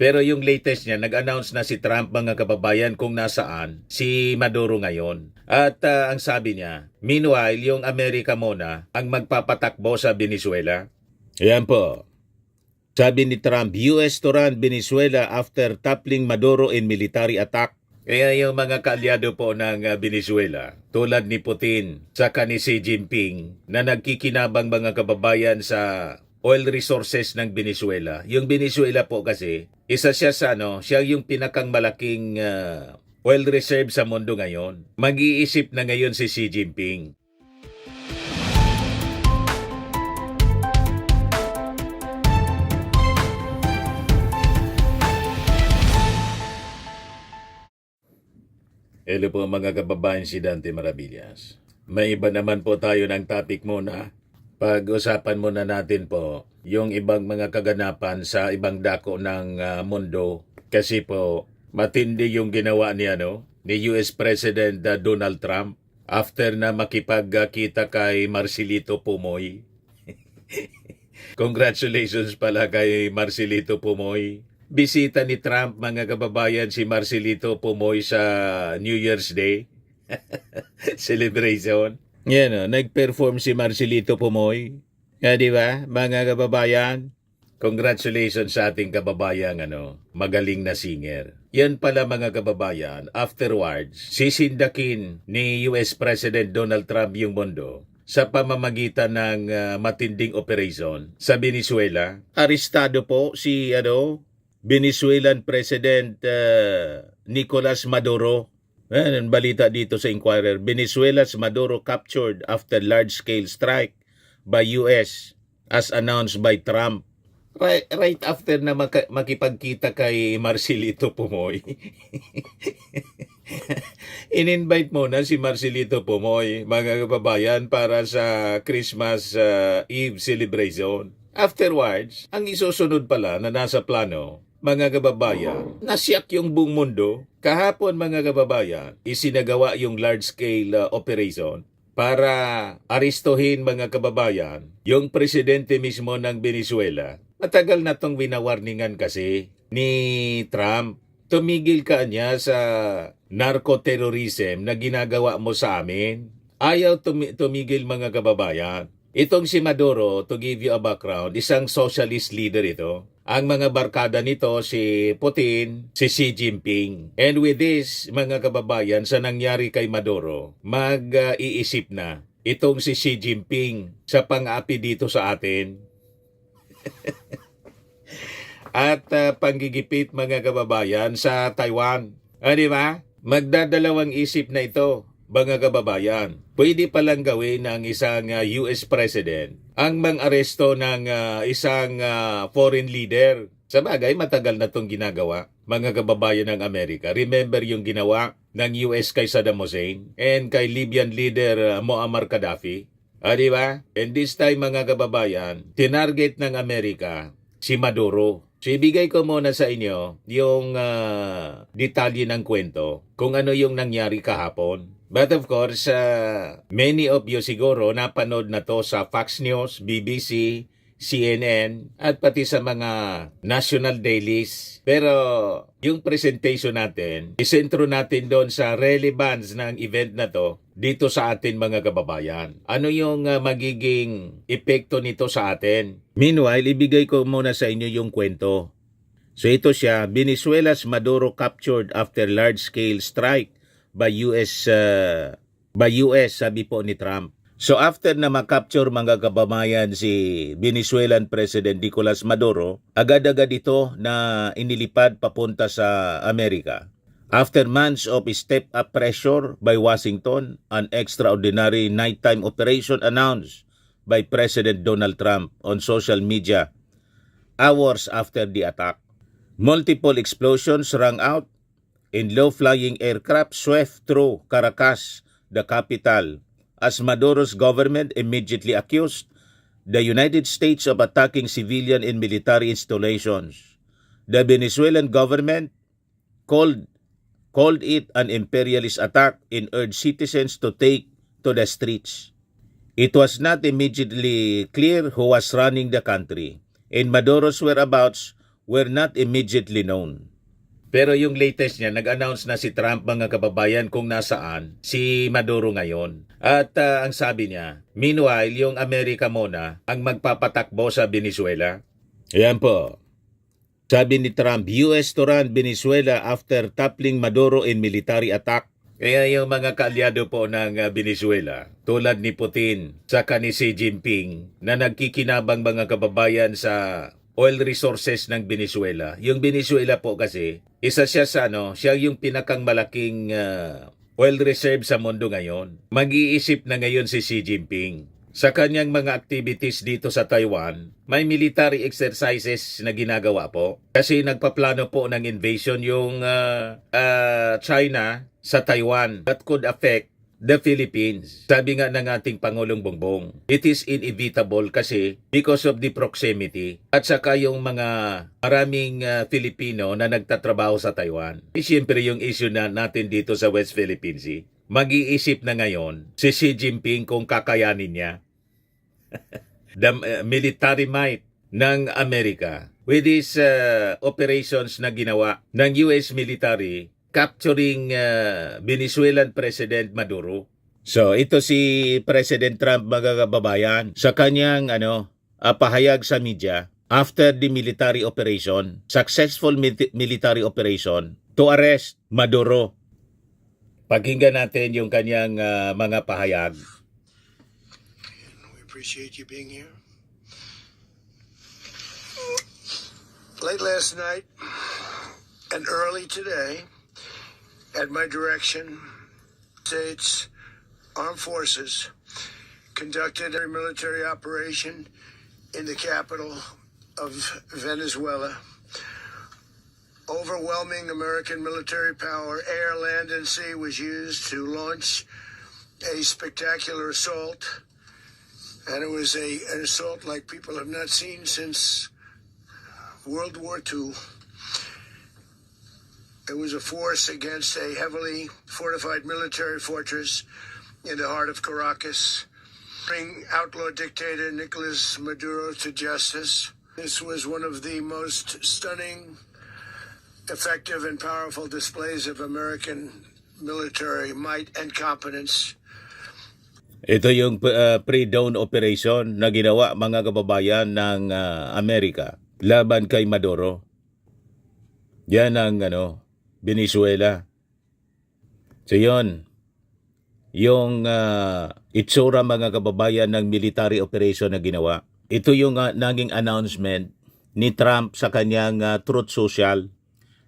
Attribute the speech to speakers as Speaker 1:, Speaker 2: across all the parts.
Speaker 1: Pero yung latest niya, nag-announce na si Trump, mga kababayan, kung nasaan si Maduro ngayon. At ang sabi niya, meanwhile, yung Amerika muna ang magpapatakbo sa Venezuela. Ayan po. Sabi ni Trump, US to run Venezuela after toppling Maduro in military attack. Kaya yung mga kaalyado po ng Venezuela, tulad ni Putin, saka ni Xi Jinping, na nagkikinabang mga kababayan sa oil resources ng Venezuela. Yung Venezuela po kasi, isa siya sa siya yung pinakang malaking oil reserve sa mundo ngayon. Mag-iisip na ngayon si Xi Jinping. Hello po mga kababayan, si Dante Maravillas. May iba naman po tayo ng topic muna. Pag-usapan muna natin po yung ibang mga kaganapan sa ibang dako ng mundo. Kasi po matindi yung ginawa ni US President Donald Trump after na makipagkita kay Marcelito Pumoy. Congratulations pala kay Marcelito Pumoy. Bisita ni Trump, mga kababayan, si Marcelito Pumoy sa New Year's Day celebration. Yan nag-perform si Marcelito Pumoy. Di ba, mga kababayan? Congratulations sa ating kababayang magaling na singer. Yan pala mga kababayan, afterwards, sisindakin ni US President Donald Trump yung mundo sa pamamagitan ng matinding operation sa Venezuela. Arestado po si Venezuelan President Nicolas Maduro. Ang balita dito sa Inquirer, Venezuela's Maduro captured after large-scale strike by US as announced by Trump. Right after na makipagkita kay Marcelito Pumoy. In-invite mo na si Marcelito Pumoy, mga kababayan, para sa Christmas Eve celebration. Afterwards, ang isusunod pala na nasa plano, mga kababayan, nasyak yung buong mundo. Kahapon, mga kababayan, isinagawa yung large-scale operation para aristohin, mga kababayan, yung presidente mismo ng Venezuela. Matagal na tong winawarningan kasi ni Trump. Tumigil ka niya sa narco-terrorism na ginagawa mo sa amin. Ayaw tumigil, mga kababayan. Itong si Maduro, to give you a background, isang socialist leader ito. Ang mga barkada nito, si Putin, si Xi Jinping. And with this, mga kababayan, sa nangyari kay Maduro, mag-iisip na itong si Xi Jinping sa pang-api dito sa atin. At panggigipit, mga kababayan, sa Taiwan. Di ba? Magdadalawang isip na ito, mga kababayan. Pwede palang gawin ng isang US President ang mang-aresto ng isang foreign leader. Sa bagay, matagal na itong ginagawa, mga kababayan ng Amerika. Remember yung ginawa ng US kay Saddam Hussein and kay Libyan leader Muammar Gaddafi? Di ba? And this time, mga kababayan, tinarget ng Amerika si Maduro. So, ibigay ko muna sa inyo yung detalye ng kwento kung ano yung nangyari kahapon. But of course, many of you siguro napanood na to sa Fox News, BBC, CNN, at pati sa mga national dailies. Pero yung presentation natin, isentro natin doon sa relevance ng event na to dito sa atin, mga kababayan. Ano yung magiging epekto nito sa atin? Meanwhile, ibigay ko muna sa inyo yung kwento. So ito siya, Venezuela's Maduro captured after large-scale strike by US, sabi po ni Trump. So after na makapture, mga kababayan, si Venezuelan President Nicolas Maduro, agad-agad ito na inilipad papunta sa Amerika. After months of step-up pressure by Washington, an extraordinary nighttime operation announced by President Donald Trump on social media hours after the attack. Multiple explosions rang out and low-flying aircraft swept through Caracas, the capital, as Maduro's government immediately accused the United States of attacking civilian and military installations. The Venezuelan government called it an imperialist attack and urged citizens to take to the streets. It was not immediately clear who was running the country, and Maduro's whereabouts were not immediately known. Pero yung latest niya, nag-announce na si Trump, mga kababayan, kung nasaan si Maduro ngayon. At ang sabi niya, meanwhile, yung Amerika muna ang magpapatakbo sa Venezuela. Ayan po. Sabi ni Trump, US to run Venezuela after toppling Maduro in military attack. Kaya yung mga kaalyado po ng Venezuela, tulad ni Putin, saka ni Xi Jinping, na nagkikinabang mga kababayan sa oil resources ng Venezuela. Yung Venezuela po kasi, isa siya sa siya yung pinakang malaking oil reserve sa mundo ngayon. Mag-iisip na ngayon si Xi Jinping. Sa kanyang mga activities dito sa Taiwan, may military exercises na ginagawa po. Kasi nagpaplano po ng invasion yung China sa Taiwan that could affect the Philippines. Sabi nga ng ating Pangulong Bongbong, it is inevitable kasi because of the proximity at saka yung mga maraming Filipino na nagtatrabaho sa Taiwan. Siyempre yung issue na natin dito sa West Philippine Sea. Mag-iisip na ngayon si Xi Jinping kung kakayanin niya the military might ng Amerika with these operations na ginawa ng US military capturing Venezuelan President Maduro. So ito si President Trump, mga kababayan, sa kanyang pahayag sa media after the military operation, successful military operation to arrest Maduro. Pakinggan natin yung kanyang mga pahayag.
Speaker 2: We appreciate you being here. Late last night and early today, at my direction, States Armed Forces conducted a military operation in the capital of Venezuela. Overwhelming American military power, air, land, and sea, was used to launch a spectacular assault. And it was an assault like people have not seen since World War II. It was a force against a heavily fortified military fortress in the heart of Caracas, bring outlaw dictator Nicolas Maduro to justice. This was one of the most stunning, effective, and powerful displays of American military might and competence.
Speaker 1: Ito yung pre-dawn operation na ginawa, mga kababayan, ng Amerika laban kay Maduro. Yan ang Venezuela. So yun, yung itsura, mga kababayan, ng military operation na ginawa. Ito yung naging announcement ni Trump sa kanyang Truth Social.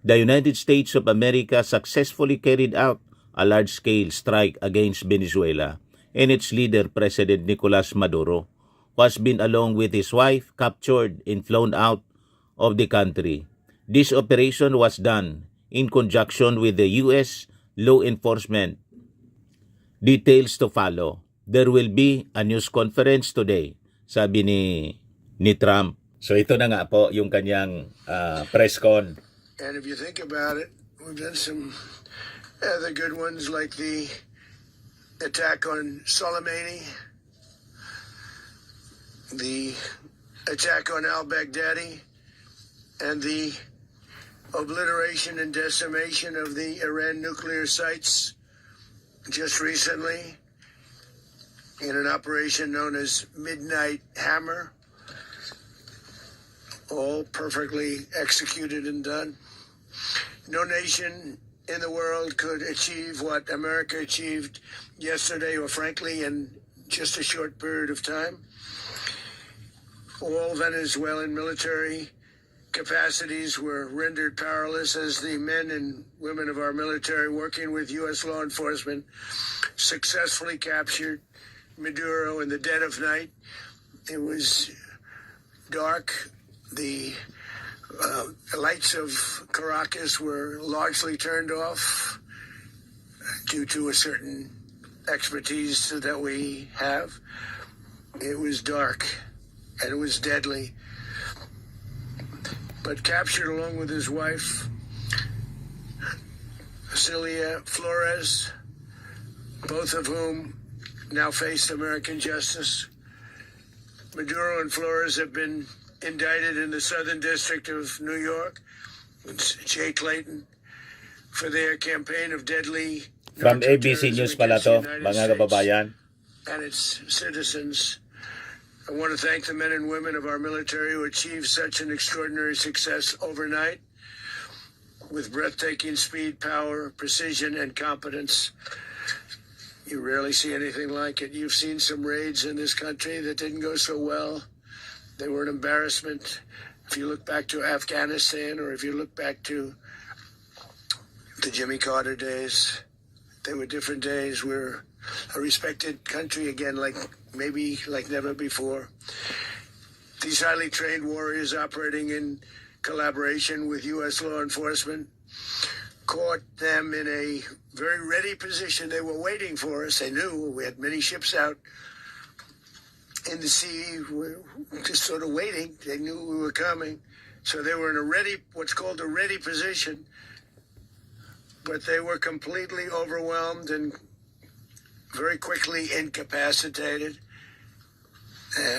Speaker 1: The United States of America successfully carried out a large-scale strike against Venezuela and its leader, President Nicolas Maduro, who has been, along with his wife, captured and flown out of the country. This operation was done in conjunction with the U.S. law enforcement. Details to follow. There will be a news conference today, sabi ni Trump. So ito na nga po yung kanyang press con.
Speaker 2: And if you think about it, we've done some other good ones like the attack on Soleimani, the attack on al-Baghdadi, and the obliteration and decimation of the Iran nuclear sites just recently in an operation known as Midnight Hammer. All perfectly executed and done. No nation in the world could achieve what America achieved yesterday, or frankly, in just a short period of time. All Venezuelan military capacities were rendered powerless as the men and women of our military, working with U.S. law enforcement, successfully captured Maduro in the dead of night. It was dark. The lights of Caracas were largely turned off due to a certain expertise that we have. It was dark and it was deadly. But captured along with his wife, Celia Flores, both of whom now face American justice. Maduro and Flores have been indicted in the Southern District of New York, it's Jay Clayton, for their campaign of deadly
Speaker 1: From ABC
Speaker 2: narco-terrorism
Speaker 1: News pala
Speaker 2: against the
Speaker 1: to,
Speaker 2: United
Speaker 1: mga
Speaker 2: States
Speaker 1: kababayan.
Speaker 2: and its citizens. I want to thank the men and women of our military who achieved such an extraordinary success overnight with breathtaking speed, power, precision, and competence. You rarely see anything like it. You've seen some raids in this country that didn't go so well. They were an embarrassment. If you look back to Afghanistan, or if you look back to the Jimmy Carter days, they were different days. We're a respected country again, maybe like never before. These highly trained warriors operating in collaboration with U.S. law enforcement caught them in a very ready position. They were waiting for us. They knew we had many ships out in the sea, just sort of waiting. They knew we were coming. So they were in what's called a ready position. But they were completely overwhelmed and very quickly incapacitated.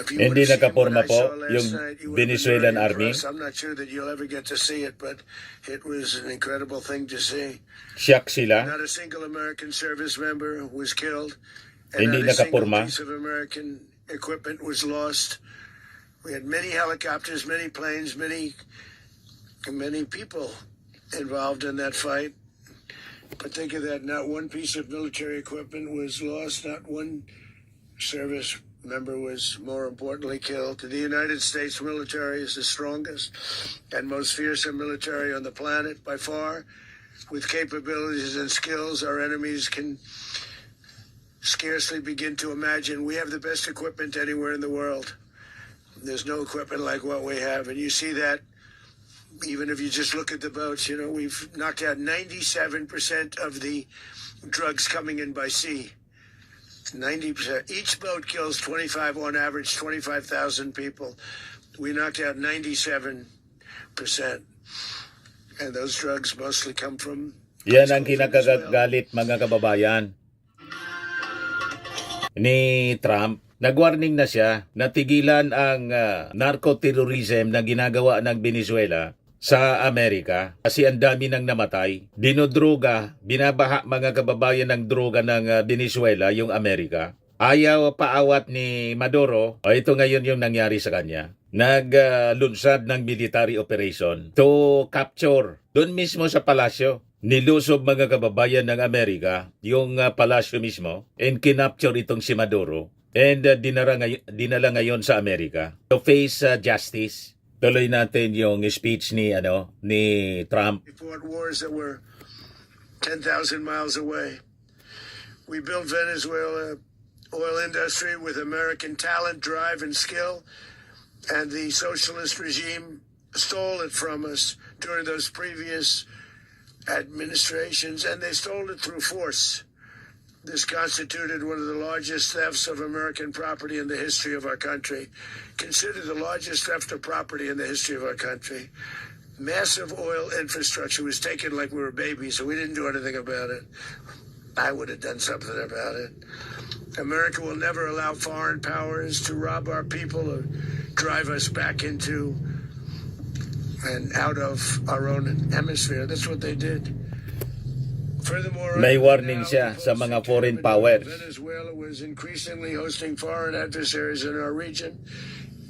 Speaker 1: Hindi nakapurma po yung Venezuelan army.
Speaker 2: I'm not sure that you'll ever get to see it, but it was an incredible thing to see.
Speaker 1: Shock sila.
Speaker 2: Not a single American service member was killed,
Speaker 1: Hindi
Speaker 2: and not a single
Speaker 1: nakapurma.
Speaker 2: piece of American equipment was lost. We had many helicopters, many planes, many people involved in that fight. But think of that, not one piece of military equipment was lost, not one service member was, more importantly, killed. The United States military is the strongest and most fearsome military on the planet by far. With capabilities and skills our enemies can scarcely begin to imagine. We have the best equipment anywhere in the world. There's no equipment like what we have, and you see that even if you just look at the boats. You know, we've knocked out 97% of the drugs coming in by sea. 90%. Each boat kills on average 25,000 people. We knocked out 97%. And those drugs mostly come from...
Speaker 1: Yan ang kinakagalit, mga kababayan, ni Trump. Nag-warning na siya na tigilan ang narco-terrorism na ginagawa ng Venezuela sa Amerika kasi ang dami nang namatay. Dinodroga, binabaha mga kababayan ng droga ng Venezuela, yung Amerika. Ayaw paawat ni Maduro, ito ngayon yung nangyari sa kanya. Naglunsad ng military operation to capture doon mismo sa palasyo. Nilusob mga kababayan ng Amerika yung palasyo mismo and kinapture itong si Maduro and dinala ngayon sa Amerika to face justice. Tuloy natin yung speech ni Trump.
Speaker 2: We fought wars that were 10,000 miles away. We built Venezuela oil industry with American talent, drive, and skill, and the socialist regime stole it from us during those previous administrations, and they stole it through force. This constituted one of the largest thefts of American property in the history of our country. Considered the largest theft of property in the history of our country. Massive oil infrastructure was taken like we were babies, so we didn't do anything about it. I would have done something about it. America will never allow foreign powers to rob our people or drive us back into and out of our own hemisphere. That's what they did. Furthermore,
Speaker 1: may warning siya sa mga foreign powers.
Speaker 2: Venezuela was increasingly hosting foreign adversaries in our region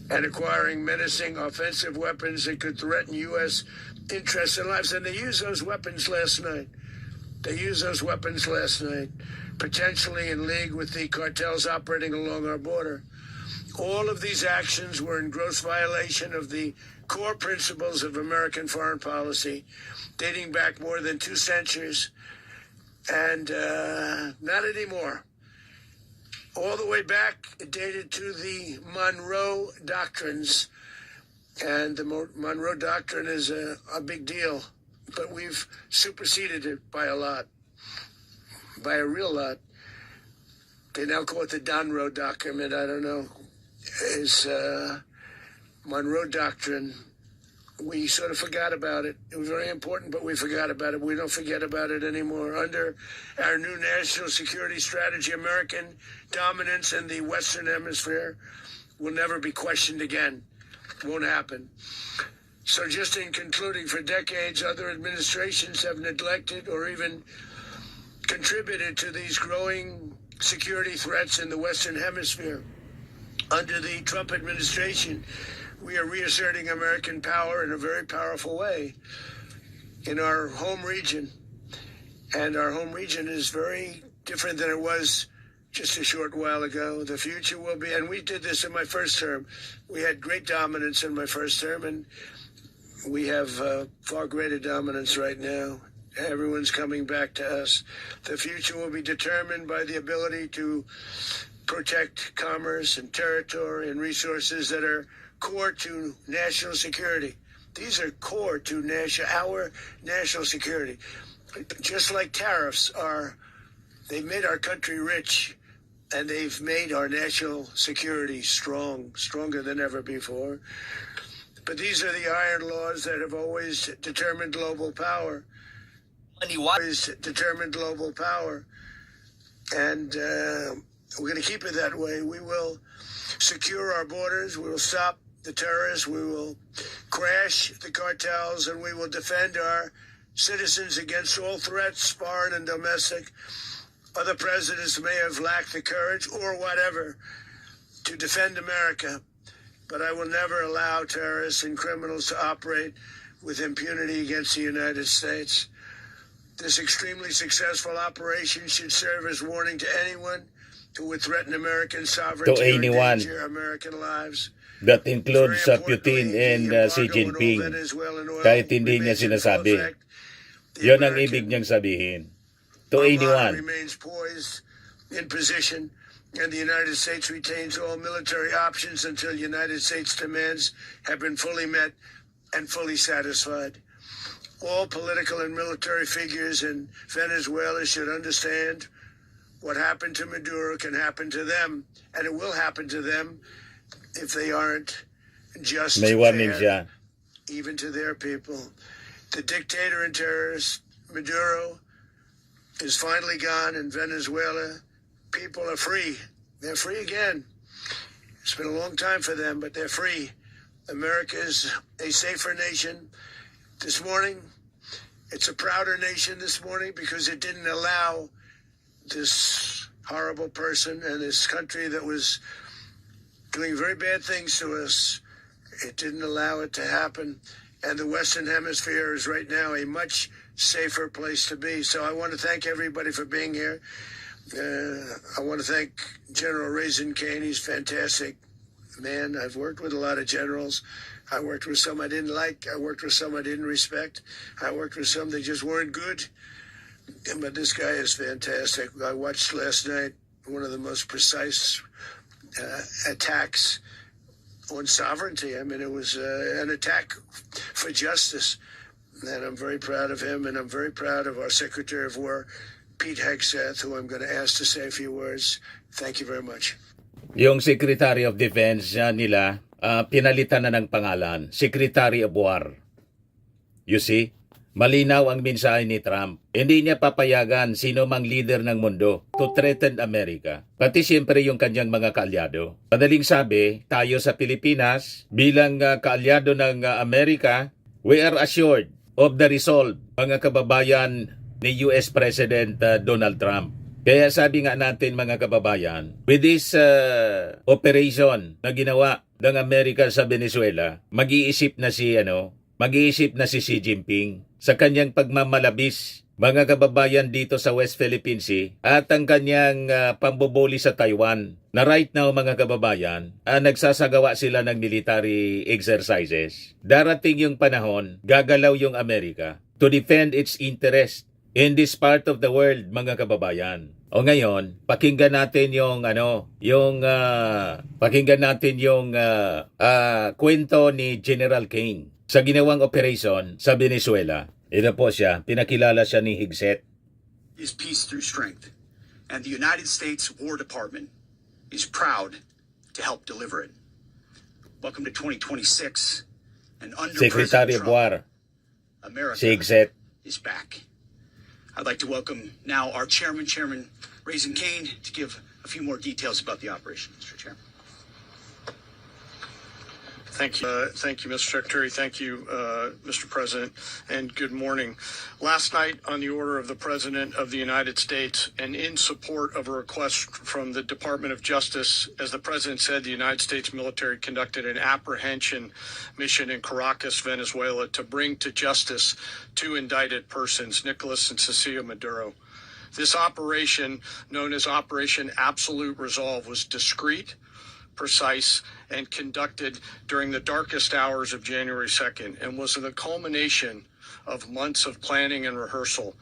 Speaker 2: and acquiring menacing offensive weapons that could threaten U.S. interests and lives. And they used those weapons last night. Potentially in league with the cartels operating along our border. All of these actions were in gross violation of the core principles of American foreign policy, dating back more than 2 centuries. And not anymore. All the way back, it dated to the Monroe Doctrines. And the Monroe Doctrine is a big deal. But we've superseded it by a lot. By a real lot. They now call it the Donroe Document. I don't know. It's Monroe Doctrine. We sort of forgot about it. It was very important, but we forgot about it. We don't forget about it anymore. Under our new national security strategy, American dominance in the Western Hemisphere will never be questioned again. Won't happen. So just in concluding, for decades, other administrations have neglected or even contributed to these growing security threats in the Western Hemisphere. Under the Trump administration, we are reasserting American power in a very powerful way in our home region. And our home region is very different than it was just a short while ago. The future will be, and we did this in my first term. We had great dominance in my first term, and we have far greater dominance right now. Everyone's coming back to us. The future will be determined by the ability to protect commerce and territory and resources that are core to national security. These are core to our national security. Just like tariffs are, they've made our country rich, and they've made our national security stronger than ever before. But these are the iron laws that have always determined global power. Always determined global power. And we're going to keep it that way. We will secure our borders. We will stop the terrorists. We will crash the cartels, and we will defend our citizens against all threats, foreign and domestic. Other presidents may have lacked the courage or whatever to defend America, but I will never allow terrorists and criminals to operate with impunity against the United States. This extremely successful operation should serve as warning to anyone who would threaten American sovereignty
Speaker 1: To
Speaker 2: or
Speaker 1: anyone.
Speaker 2: endanger American lives.
Speaker 1: That includes
Speaker 2: Very
Speaker 1: Putin
Speaker 2: importantly,
Speaker 1: and
Speaker 2: the
Speaker 1: Xi
Speaker 2: embargo on all
Speaker 1: Jinping.
Speaker 2: Venezuelan oil
Speaker 1: Kahit hindi niya
Speaker 2: remains in full
Speaker 1: sinasabi.
Speaker 2: effect. The
Speaker 1: Yun ang
Speaker 2: American
Speaker 1: ibig niyang sabihin. To
Speaker 2: Armada
Speaker 1: anyone.
Speaker 2: remains poised in position, and the United States retains all military options until United States demands have been fully met and fully satisfied. All political and military figures in Venezuela should understand what happened to Maduro can happen to them, and it will happen to them if they aren't just
Speaker 1: May warning
Speaker 2: fair,
Speaker 1: siya.
Speaker 2: even to their people. The dictator and terrorist, Maduro, is finally gone in Venezuela. People are free. They're free again. It's been a long time for them, but they're free. America is a safer nation. This morning, it's a prouder nation this morning because it didn't allow this horrible person and this country that was doing very bad things to us. It didn't allow it to happen. And the Western Hemisphere is right now a much safer place to be. So I want to thank everybody for being here. I want to thank General Raisin Kane. He's fantastic man. I've worked with a lot of generals. I worked with some I didn't like. I worked with some I didn't respect. I worked with some that just weren't good. But this guy is fantastic. I watched last night one of the most precise attacks on sovereignty. I mean, it was an attack for justice. And I'm very proud of him, and I'm very proud of our Secretary of War, Pete Hegseth, who I'm going to ask to say a few words. Thank you very much.
Speaker 1: Yung Secretary of Defense nila, pinalitan na ng pangalan, Secretary of War. You see? Malinaw ang mensahe ni Trump. Hindi niya papayagan sino mang leader ng mundo to threaten America. Pati siyempre yung kanyang mga kaalyado. Madaling sabi, tayo sa Pilipinas, bilang kaalyado ng Amerika, we are assured of the resolve, mga kababayan ni US President Donald Trump. Kaya sabi nga natin mga kababayan, with this operation na ginawa ng Amerika sa Venezuela, mag-iisip na si Xi Jinping sa kanyang pagmamalabis, mga kababayan dito sa West Philippine Sea at ang kanyang pambubuli sa Taiwan. Na right now mga kababayan, nagsasagawa sila ng military exercises. Darating yung panahon, gagalaw yung Amerika to defend its interest in this part of the world mga kababayan. O ngayon, pakinggan natin yung kwento ni General Kane sa ginawang operation sa Venezuela. Ito po siya, pinakilala siya ni Hegseth.
Speaker 3: Is peace through strength, and the United States War Department is proud to help deliver it. Welcome to 2026, and under
Speaker 1: Secretary of
Speaker 3: President Trump,
Speaker 1: War,
Speaker 3: America
Speaker 1: si Hegseth.
Speaker 3: is back. I'd like to welcome now our Chairman Raisin Kane, to give a few more details about the operation, Mr. Chairman.
Speaker 2: Thank you, Mr. Secretary. Thank you, Mr. President, and good morning. Last night, on the order of the President of the United States and in support of a request from the Department of Justice, as the President said, the United States military conducted an apprehension mission in Caracas, Venezuela, to bring to justice two indicted persons, Nicolas and Cecilia Maduro. This operation, known as Operation Absolute Resolve, was discreet, precise, and conducted during the darkest hours of January 2nd and was the culmination of months of planning and rehearsal,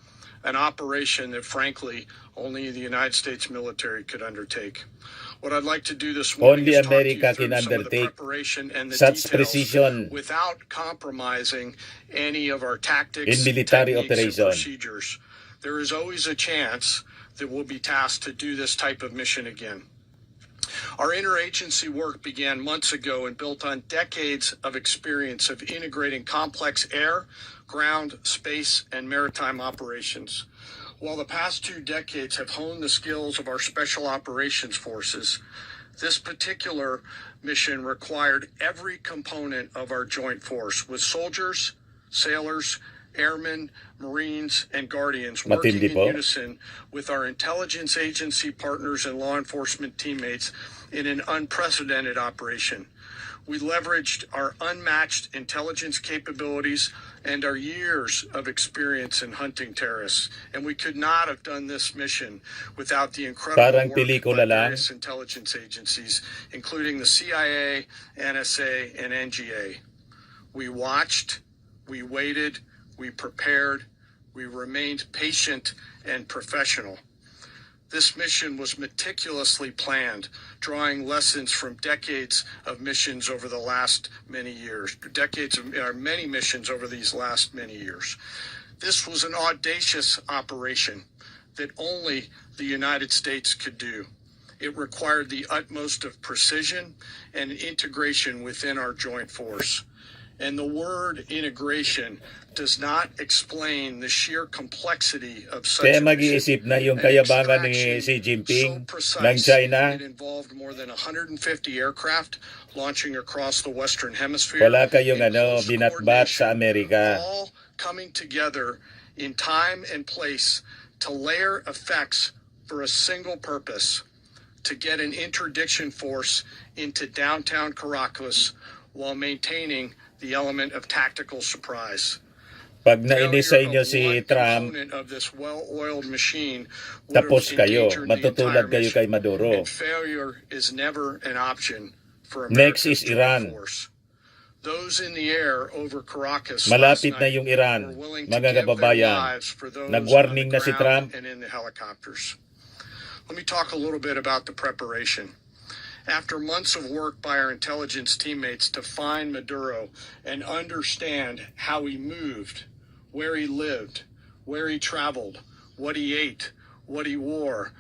Speaker 2: an operation that, frankly, only the United States military could undertake. What I'd like to do this morning
Speaker 1: Only
Speaker 2: is talk to you
Speaker 1: America
Speaker 2: through
Speaker 1: can
Speaker 2: some of the
Speaker 1: undertake
Speaker 2: preparation and the
Speaker 1: such
Speaker 2: details
Speaker 1: precision
Speaker 2: without compromising any of our tactics,
Speaker 1: in military
Speaker 2: techniques, and
Speaker 1: operation.
Speaker 2: procedures. There is always a chance that we'll be tasked to do this type of mission again. Our interagency work began months ago and built on decades of experience of integrating complex air, ground, space, and maritime operations. While the past 2 decades have honed the skills of our special operations forces, this particular mission required every component of our joint force, with soldiers, sailors, airmen, Marines, and Guardians working
Speaker 1: Matindi
Speaker 2: in
Speaker 1: po.
Speaker 2: unison with our intelligence agency partners and law enforcement teammates in an unprecedented operation. We leveraged our unmatched intelligence capabilities and our years of experience in hunting terrorists, and we could not have done this mission without the incredible
Speaker 1: Parang
Speaker 2: work
Speaker 1: pelikula
Speaker 2: by
Speaker 1: lang.
Speaker 2: various intelligence agencies, including the CIA, NSA, and NGA. We watched, we waited, we prepared, we remained patient and professional. This mission was meticulously planned, drawing lessons from decades of missions over the last many years, many missions over these last many years. This was an audacious operation that only the United States could do. It required the utmost of precision and integration within our joint force. And the word integration does not explain the sheer complexity of such
Speaker 1: Kaya
Speaker 2: a mission.
Speaker 1: mag-iisip na yung
Speaker 2: An
Speaker 1: kayabangan ni
Speaker 2: extraction
Speaker 1: Xi Jinping
Speaker 2: so precise,
Speaker 1: ng China.
Speaker 2: it involved more than 150 aircraft launching across the Western Hemisphere.
Speaker 1: Wala kayong
Speaker 2: in close
Speaker 1: binatbat sa
Speaker 2: coordination,
Speaker 1: Amerika.
Speaker 2: all coming together in time and place to layer effects for a single purpose: to get an interdiction force into downtown Caracas while maintaining the element of tactical surprise.
Speaker 1: Pag nainis sa inyo
Speaker 2: Failure of
Speaker 1: si
Speaker 2: one
Speaker 1: Trump,
Speaker 2: component of this well-oiled machine would have
Speaker 1: tapos kayo,
Speaker 2: endangered the
Speaker 1: matutulad
Speaker 2: entire
Speaker 1: kayo
Speaker 2: mission.
Speaker 1: kay Maduro.
Speaker 2: And failure is never an option for
Speaker 1: Next
Speaker 2: America's
Speaker 1: is Iran.
Speaker 2: joint force. Those in the air over Caracas
Speaker 1: Malapit
Speaker 2: last
Speaker 1: na
Speaker 2: night
Speaker 1: yung Iran,
Speaker 2: were willing to
Speaker 1: mga
Speaker 2: give their
Speaker 1: kababayan.
Speaker 2: lives for those
Speaker 1: Nag-warning
Speaker 2: on the
Speaker 1: na si
Speaker 2: ground
Speaker 1: Trump.
Speaker 2: and in the helicopters. Let me talk a little bit about the preparation. After months of work by our intelligence teammates to find Maduro and understand how he moved, where he lived, where he traveled, what he ate, what he wore,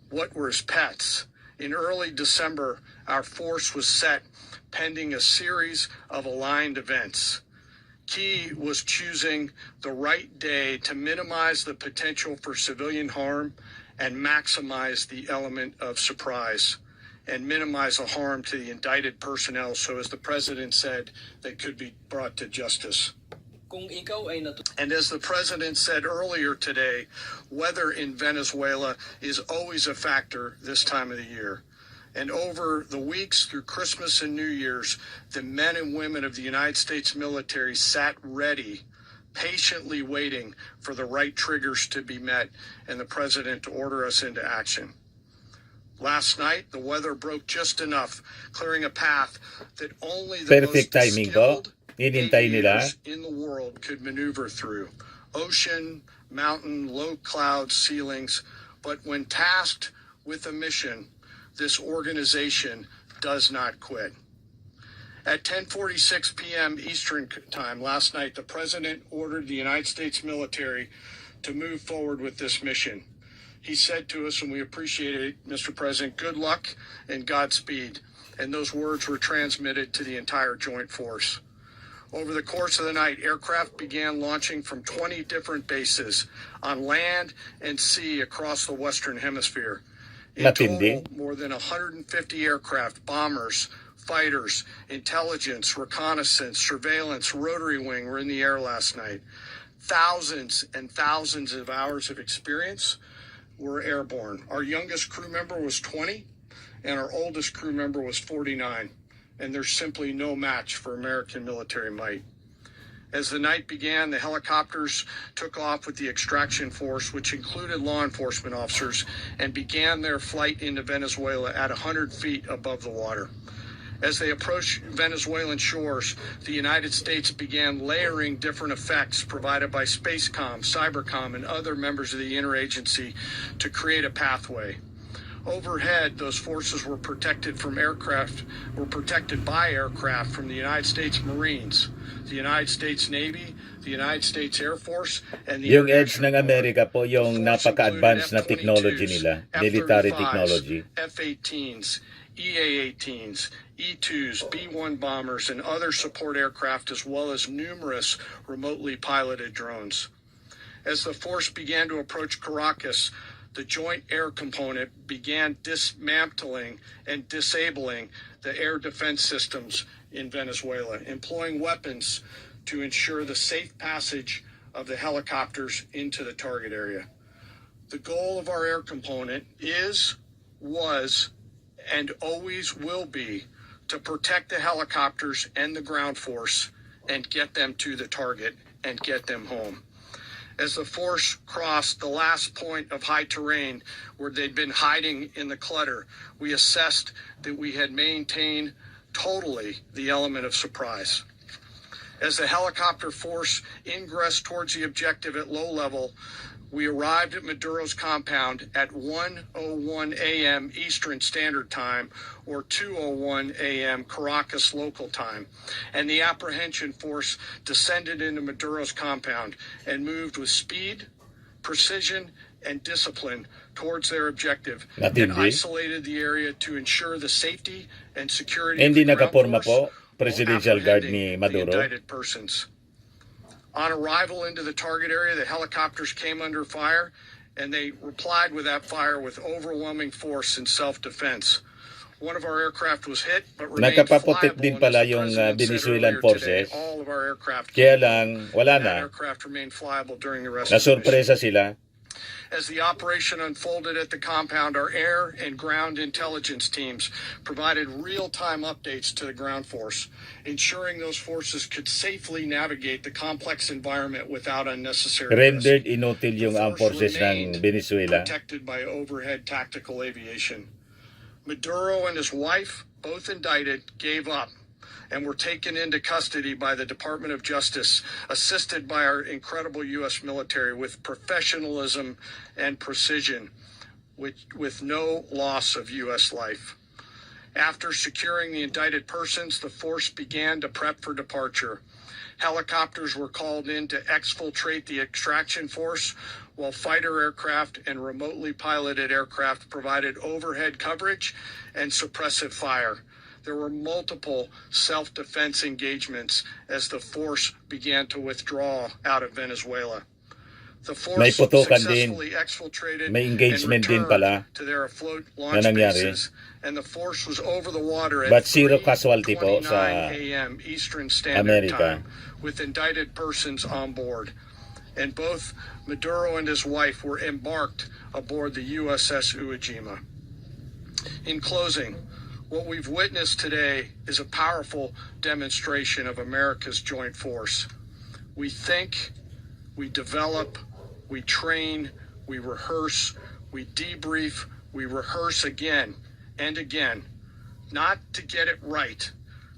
Speaker 2: what were his pets, in early December, our force was set pending a series of aligned events. Key was choosing the right day to minimize the potential for civilian harm and maximize the element of surprise, and minimize the harm to the indicted personnel, so as the President said, they could be brought to justice. And as the President said earlier today, weather in Venezuela is always a factor this time of the year. And over the weeks through Christmas and New Year's, the men and women of the United States military sat ready, patiently waiting for the right triggers to be met and the President to order us into action. Last night, the weather broke just enough, clearing a path that only the
Speaker 1: Perfect
Speaker 2: most
Speaker 1: timing po.
Speaker 2: skilled
Speaker 1: Hinintay nila.
Speaker 2: aviators in the world could maneuver through. Ocean, mountain, low cloud ceilings. But when tasked with a mission, this organization does not quit. At 10:46 p.m. Eastern Time last night, the President ordered the United States military to move forward with this mission. He said to us, and we appreciate it, Mr. President, good luck and Godspeed. And those words were transmitted to the entire joint force. Over the course of the night, aircraft began launching from 20 different bases on land and sea across the Western Hemisphere. In
Speaker 1: Matindi.
Speaker 2: total, more than 150 aircraft, bombers, fighters, intelligence, reconnaissance, surveillance, rotary wing were in the air last night. Thousands and thousands of hours of experience were airborne. Our youngest crew member was 20, and our oldest crew member was 49, and there's simply no match for American military might. As the night began, the helicopters took off with the extraction force, which included law enforcement officers, and began their flight into Venezuela at 100 feet above the water. As they approached Venezuelan shores, the United States began layering different effects provided by Spacecom, Cybercom, and other members of the interagency to create a pathway. Overhead, those forces were protected by aircraft from the United States Marines, the United States Navy, the United States Air Force, and the
Speaker 1: Yung edge ng
Speaker 2: International
Speaker 1: Amerika po, yung
Speaker 2: The force
Speaker 1: napaka-advanced na
Speaker 2: included
Speaker 1: technology
Speaker 2: F-22s,
Speaker 1: nila, military
Speaker 2: F-35s,
Speaker 1: technology.
Speaker 2: F-18s, EA-18s, E-2s, B-1 bombers, and other support aircraft, as well as numerous remotely piloted drones. As the force began to approach Caracas, the Joint Air Component began dismantling and disabling the air defense systems in Venezuela, employing weapons to ensure the safe passage of the helicopters into the target area. The goal of our air component was, and always will be to protect the helicopters and the ground force and get them to the target and get them home. As the force crossed the last point of high terrain where they'd been hiding in the clutter, we assessed that we had maintained totally the element of surprise. As the helicopter force ingressed towards the objective at low level, we arrived at Maduro's compound at 1:01 a.m. Eastern Standard Time, or 2:01 a.m. Caracas local time, and the apprehension force descended into Maduro's compound and moved with speed, precision, and discipline towards their objective, and
Speaker 1: Matindi.
Speaker 2: isolated the area to ensure the safety and security
Speaker 1: Hindi
Speaker 2: of the ground
Speaker 1: nakaporma
Speaker 2: force
Speaker 1: po, Presidential
Speaker 2: while
Speaker 1: Guard ni
Speaker 2: apprehending
Speaker 1: Maduro.
Speaker 2: the indicted persons. On arrival into the target area, the helicopters came under fire, and they replied with that fire with overwhelming force in self-defense. One of our aircraft was hit, but remained
Speaker 1: Nakapaputik
Speaker 2: flyable,
Speaker 1: din
Speaker 2: and
Speaker 1: pala
Speaker 2: as the
Speaker 1: yung
Speaker 2: President said
Speaker 1: Venezuelan
Speaker 2: earlier
Speaker 1: forces.
Speaker 2: today, all of our aircraft
Speaker 1: Kaya
Speaker 2: came
Speaker 1: lang, wala
Speaker 2: home. That
Speaker 1: na.
Speaker 2: aircraft remained flyable during the rest of the mission.
Speaker 1: Nasurpresa sila.
Speaker 2: As the operation unfolded at the compound, our air and ground intelligence teams provided real-time updates to the ground force, ensuring those forces could safely navigate the complex environment without unnecessary risk.
Speaker 1: Rendered inutil yung armed forces ng Venezuela.
Speaker 2: Protected by overhead tactical aviation. Maduro and his wife, both indicted, gave up and were taken into custody by the Department of Justice, assisted by our incredible U.S. military with professionalism and precision, with no loss of U.S. life. After securing the indicted persons, the force began to prep for departure. Helicopters were called in to exfiltrate the extraction force, while fighter aircraft and remotely piloted aircraft provided overhead coverage and suppressive fire. There were multiple self-defense engagements as the force began to withdraw out of Venezuela. The
Speaker 1: May
Speaker 2: force
Speaker 1: putukan din.
Speaker 2: successfully exfiltrated
Speaker 1: May engagement
Speaker 2: and
Speaker 1: din pala
Speaker 2: returned to their afloat launch
Speaker 1: na nangyari.
Speaker 2: bases, and the force was over the water at
Speaker 1: But zero casualty po
Speaker 2: 3:29
Speaker 1: sa
Speaker 2: a.m. Eastern Standard
Speaker 1: Amerika.
Speaker 2: Time, with indicted persons on board. And both Maduro and his wife were embarked aboard the USS Iwo Jima. In closing, what we've witnessed today is a powerful demonstration of America's joint force. We think, we develop, we train, we rehearse, we debrief, we rehearse again and again, not to get it right,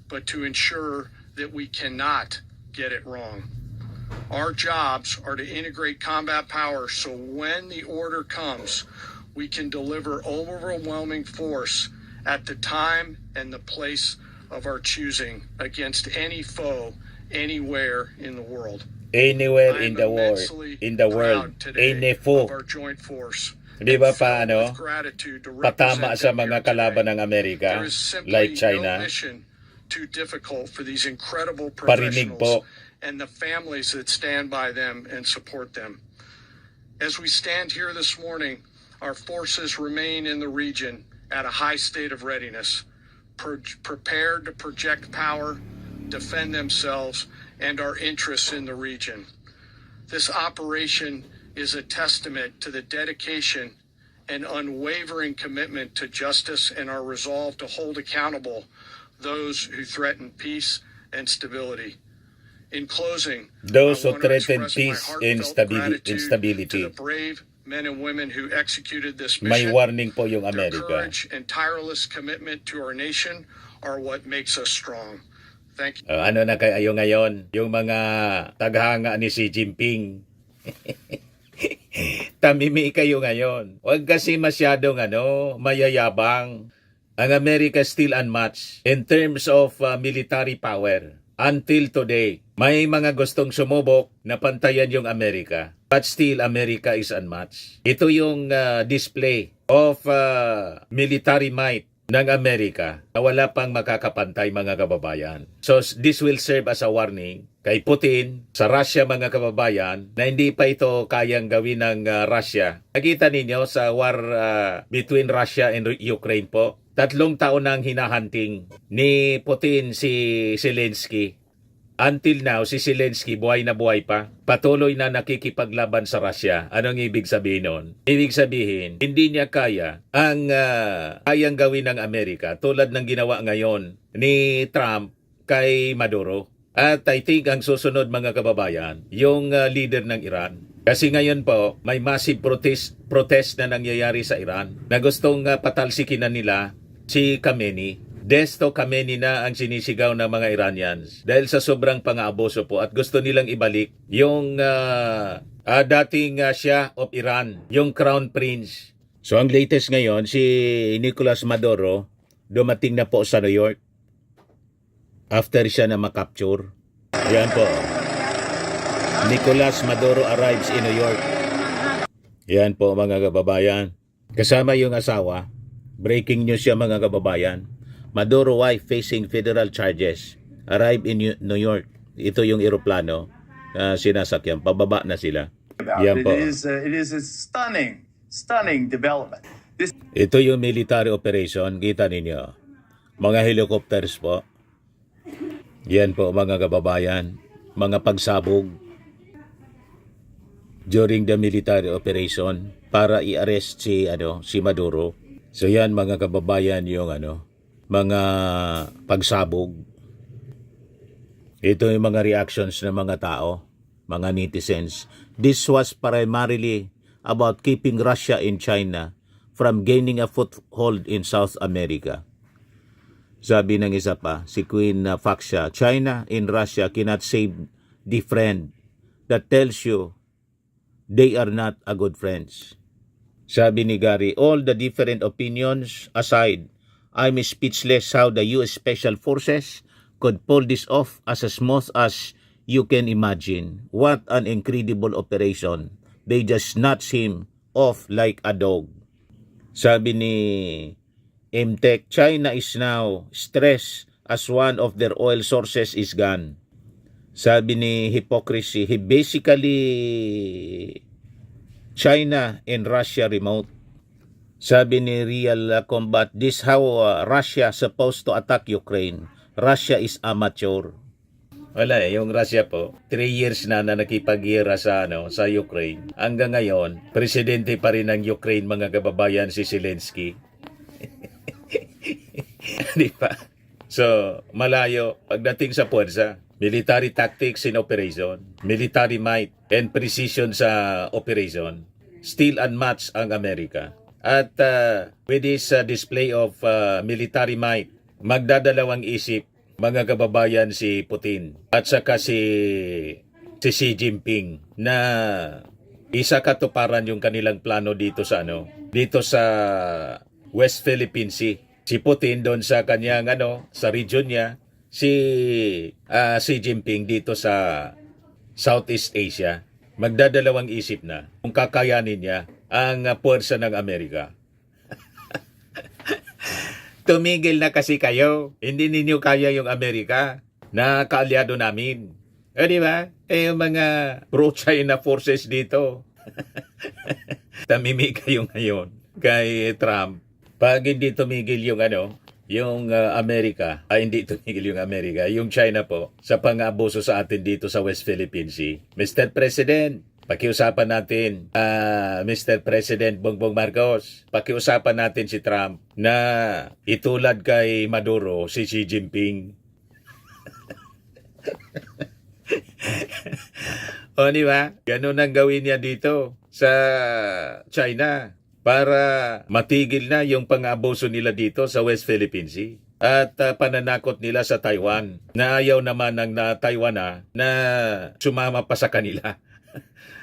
Speaker 2: but to ensure that we cannot get it wrong. Our jobs are to integrate combat power so when the order comes, we can deliver overwhelming force at the time and the place of our choosing against any foe anywhere in the world.
Speaker 1: Anywhere
Speaker 2: I
Speaker 1: in
Speaker 2: am
Speaker 1: the world,
Speaker 2: immensely
Speaker 1: world,
Speaker 2: proud today
Speaker 1: any
Speaker 2: of
Speaker 1: foe.
Speaker 2: our joint force.
Speaker 1: Di ba pa
Speaker 2: and filled
Speaker 1: ano,
Speaker 2: with gratitude to
Speaker 1: patama
Speaker 2: represent
Speaker 1: sa
Speaker 2: them
Speaker 1: mga
Speaker 2: here
Speaker 1: kalaban
Speaker 2: today.
Speaker 1: ng Amerika,
Speaker 2: There is simply
Speaker 1: like
Speaker 2: no
Speaker 1: China.
Speaker 2: mission too difficult for these incredible
Speaker 1: Parinig
Speaker 2: professionals
Speaker 1: po.
Speaker 2: and the families that stand by them and support them. As we stand here this morning, our forces remain in the region at a high state of readiness,
Speaker 4: prepared to project power, defend themselves, and our interests in the region. This operation is a testament to the dedication and unwavering commitment to justice and our resolve to hold accountable those who threaten peace and stability. In closing,
Speaker 1: Those
Speaker 4: I
Speaker 1: who
Speaker 4: want to
Speaker 1: threaten
Speaker 4: express my
Speaker 1: peace and
Speaker 4: heartfelt gratitude
Speaker 1: instability.
Speaker 4: to the brave men and women who executed this
Speaker 1: May
Speaker 4: mission.
Speaker 1: warning po yung
Speaker 4: Their
Speaker 1: Amerika.
Speaker 4: courage and tireless commitment to our nation are what makes us strong. Thank you.
Speaker 1: Ano na kayo ngayon? Yung mga taghanga ni Xi Jinping. Tamimi kayo ngayon. Huwag kasi masyadong mayayabang. Ang Amerika still unmatched in terms of military power. Until today, may mga gustong sumubok na pantayan yung Amerika. But still, America is unmatched. Ito yung display of military might ng Amerika na wala pang makakapantay mga kababayan. So this will serve as a warning kay Putin sa Russia mga kababayan na hindi pa ito kayang gawin ng Russia. Nakita ninyo sa war between Russia and Ukraine po. 3 taon nang hinahunting ni Putin si Zelensky. Until now, si Zelensky buhay na buhay pa. Patuloy na nakikipaglaban sa Russia. Anong ibig sabihin nun? Ibig sabihin, hindi niya kaya ang kayang gawin ng Amerika tulad ng ginawa ngayon ni Trump kay Maduro. At I think ang susunod mga kababayan, yung leader ng Iran. Kasi ngayon po, may massive protest na nangyayari sa Iran na gustong patalsikin na nila si Khamenei. Desto Khamenei na ang sinisigaw ng mga Iranians dahil sa sobrang pang-aabuso po at gusto nilang ibalik yung dating Shah of Iran, yung Crown Prince. So ang latest ngayon, si Nicolas Maduro dumating na po sa New York after siya na makapture. Yan po. Nicolas Maduro arrives in New York. Yan po mga kababayan. Kasama yung asawa. Breaking news siya mga kababayan. Maduro wife facing federal charges. Arrive in New York. Ito yung eroplano sinasakyan. Pababa na sila. Yan po.
Speaker 5: It is a stunning development.
Speaker 1: Ito yung military operation. Kita ninyo. Mga helicopters po. Yan po mga kababayan. Mga pagsabog during the military operation para i-arrest si Maduro. So yan mga kababayan yung mga pagsabog. Ito yung mga reactions ng mga tao, mga netizens. This was primarily about keeping Russia and China from gaining a foothold in South America. Sabi ng isa pa, si Queen Faxia, China and Russia cannot save the friend that tells you they are not a good friends. Sabi ni Gary, all the different opinions aside, I'm speechless how the U.S. Special Forces could pull this off as smooth as you can imagine. What an incredible operation. They just snatched him off like a dog. Sabi ni MTech, China is now stressed as one of their oil sources is gone. Sabi ni Hypocrisy, he basically China and Russia remote. Sabi ni Real Combat, this how Russia supposed to attack Ukraine. Russia is amateur. Wala yung Russia po, 3 years na nakipag-gira sa Ukraine. Hanggang ngayon, presidente pa rin ng Ukraine mga kababayan si Zelensky. Di ba? So, malayo pagdating sa puwersa. Military tactics in operation, military might and precision sa operation, still unmatched ang Amerika. At with this display of military might, magdadalawang isip mga kababayan si Putin at saka si Xi Jinping na isa katuparan yung kanilang plano dito sa West Philippine Sea. Si Putin doon sa kanyang sa region niya, si Xi Jinping dito sa Southeast Asia. Magdadalawang isip na kung kakayanin niya ang puwersa ng Amerika. Tumigil na kasi kayo. Hindi ninyo kaya yung Amerika na kaalyado namin. Di ba? Yung mga pro-China forces dito. Tamimi kayo ngayon kay Trump. Pag hindi tumigil yung yung Amerika, hindi tumigil yung Amerika, yung China po, sa pang-abuso sa atin dito sa West Philippine Sea. Mr. President, pakiusapan natin, Mr. President Bongbong Marcos, pakiusapan natin si Trump na itulad kay Maduro si Xi Jinping. O di ba? Ganun ang gawin niya dito sa China para matigil na yung pang-abuso nila dito sa West Philippine Sea. At pananakot nila sa Taiwan na ayaw naman ng Taiwan na sumama pa sa kanila.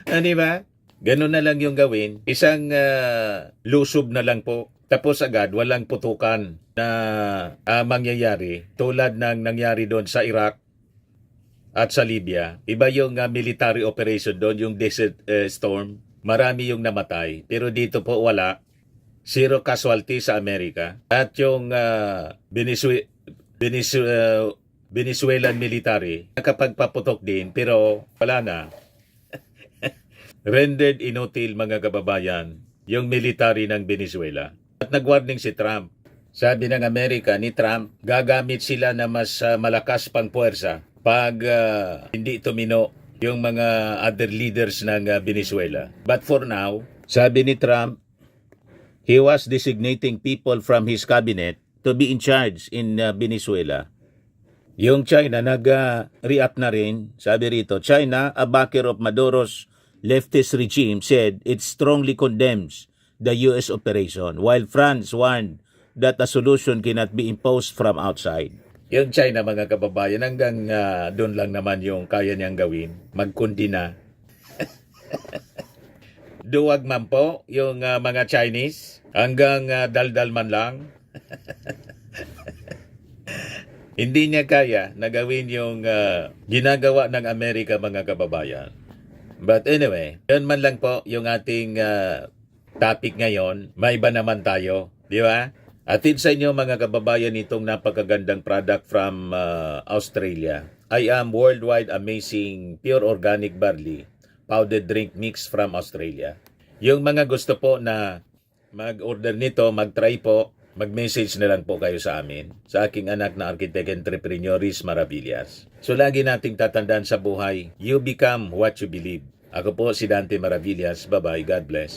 Speaker 1: Di ba? Ganun na lang yung gawin. Isang lusob na lang po. Tapos agad, walang putukan na mangyayari tulad ng nangyari doon sa Iraq at sa Libya. Iba yung military operation doon, yung Desert Storm. Marami yung namatay. Pero dito po wala. Zero casualty sa Amerika. At yung Venezuelan military, nakapagpaputok din, pero wala na. Rendered inutil mga kababayan, yung military ng Venezuela. At nag-warning si Trump. Sabi ng Amerika ni Trump, gagamit sila na mas malakas pang puwersa pag hindi tumino yung mga other leaders ng Venezuela. But for now, sabi ni Trump, he was designating people from his cabinet to be in charge in Venezuela. Yung China, nag-react na rin. Sabi rito, China, a backer of Maduro's leftist regime, said it strongly condemns the U.S. operation, while France warned that a solution cannot be imposed from outside. Yung China, mga kababayan, hanggang doon lang naman yung kaya niyang gawin. Magkundi na. Duwag man po yung mga Chinese, hanggang daldal man lang. Hindi niya kaya na gawin yung ginagawa ng Amerika, mga kababayan. But anyway, yun man lang po yung ating topic ngayon. May iba naman tayo, di ba? Atid sa inyo, mga kababayan, itong napakagandang product from Australia. I am worldwide amazing pure organic barley powdered drink mix from Australia. Yung mga gusto po na mag-order nito, mag-try po, mag-message na lang po kayo sa amin, sa aking anak na architect entrepreneur, Riz Maravillas. So lagi nating tatandaan sa buhay, you become what you believe. Ako po si Dante Maravillas. Bye-bye. God bless.